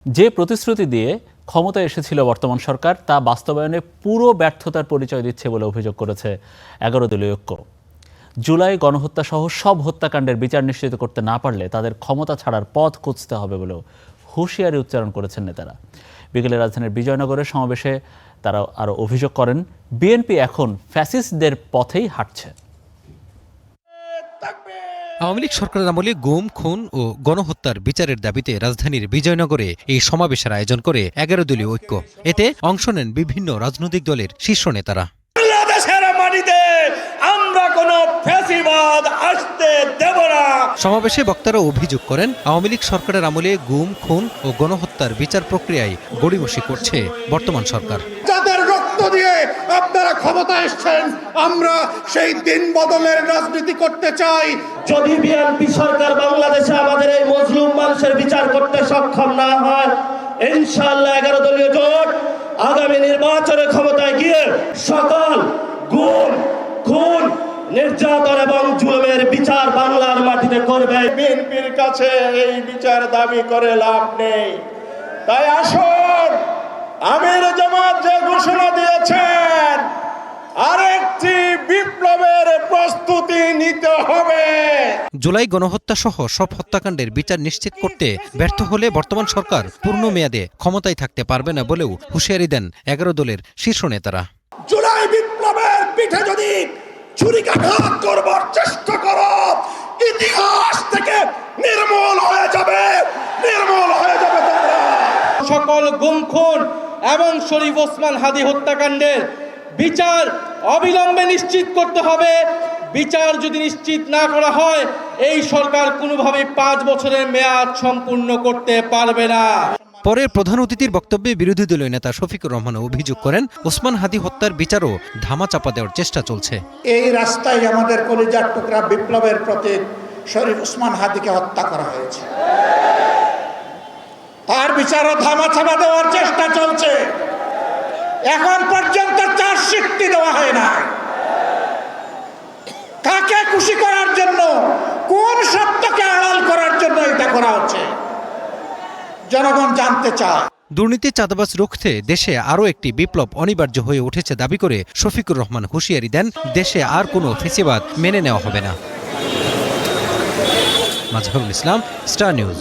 যে প্রতিশ্রুতি দিয়ে ক্ষমতায় এসেছিল বর্তমান সরকার তা বাস্তবায়নে পুরো ব্যর্থতার পরিচয় দিচ্ছে বলে অভিযোগ করেছে ১১ দলীয় ঐক্য। জুলাই গণহত্যা সহ সব হত্যাকাণ্ডের বিচার নিশ্চিত করতে না পারলে তাদের ক্ষমতা ছাড়ার পথ খুঁজতে হবে বলেও হুঁশিয়ারি উচ্চারণ করেছেন নেতারা। বিকেলে রাজধানীর বিজয়নগরে সমাবেশে তারা আরও অভিযোগ করেন, বিএনপি এখন ফ্যাসিস্টদের পথেই হাঁটছে। আওয়ামী লীগ সরকারের আমলে গুম, খুন ও গণহত্যার বিচারের দাবিতে রাজধানীর বিজয়নগরে এই সমাবেশের আয়োজন করে ১১ দলীয় ঐক্য। এতে অংশ নেন বিভিন্ন রাজনৈতিক দলের শীর্ষ নেতারা। বাংলাদেশের মাটিতে আমরা কোনো ফ্যাসিবাদ আসতে দেব না। সমাবেশে বক্তারা অভিযোগ করেন, আওয়ামী লীগ সরকারের আমলে গুম, খুন ও গণহত্যার বিচার প্রক্রিয়ায় গড়িমসি করছে বর্তমান সরকার। যাদের রক্ত দিয়ে আপনারা ক্ষমতায় এসেছেন, আমরা সেই দিন বদলের রাজনীতি করতে চাই। যদি বিএনপি সরকার বাংলাদেশে আমাদের এই মজলুম মানুষের বিচার করতে সক্ষম না হয়, ইনশাআল্লাহ ১১ দলীয় জোট আগামী নির্বাচনে ক্ষমতায় গিয়ে সকল গুম, খুন, নির্যাতন এবং জুলুমের বিচার বাংলার মাটিতে করবে। বিএনপির কাছে এই বিচার দাবি করে লাভ নেই। তাই আসুন, আমির জামাত যে ঘোষণা দিয়েছেন, আরেকটি বিপ্লবের প্রস্তুতি নিতে হবে। জুলাই গণহত্যা সহ সব হত্যাকাণ্ডের বিচার নিশ্চিত করতে ব্যর্থ হলে বর্তমান সরকার পূর্ণ মেয়াদে ক্ষমতায় থাকতে পারবে না বলেও হুঁশিয়ারি দেন ১১ দলের শীর্ষ নেতারা। জুলাই বিপ্লবের পিঠে যদি ছুরিকাঘাত করবার চেষ্টা করো, ইতিহাস থেকে নির্মূল হয়ে যাবে, নির্মূল হয়ে যাবে তোমরা। সকল গুম, খুন এবং শরীফ ওসমান হাদি হত্যাকাণ্ডের বিচার অবিলম্বে নিশ্চিত করতে হবে। বিচার যদি নিশ্চিত না করা হয়, এই সরকার কোনোভাবে ৫ বছরের মেয়াদ সম্পূর্ণ করতে পারবে না। পরে প্রধান অতিথির বক্তব্যে বিরোধী দলীয় নেতা শফিকুর রহমান অভিযোগ করেন, ওসমান হাদি হত্যার বিচারও ধামাচাপা দেওয়ার চেষ্টা চলছে। এই রাস্তায় আমাদের কলিজার টুকরা বিপ্লবের প্রতীক শরীফ ওসমান হাদিকে হত্যা করা হয়েছে, তার বিচারও ধামাচাপা দেওয়ার চেষ্টা চলছে। এখন পর্যন্ত চার্জশিটটি দেওয়া হয় না। কাকে খুশি করার জন্য, কোন সত্যকে আড়াল করার জন্য এটা করা হচ্ছে, জনগণ জানতে চায়। দুর্নীতি, চাঁদাবাজ রুখতে দেশে আরও একটি বিপ্লব অনিবার্য হয়ে উঠেছে দাবি করে শফিকুর রহমান হুঁশিয়ারি দেন, দেশে আর কোনো ফ্যাসিবাদ মেনে নেওয়া হবে না। Mazharul Islam, star news.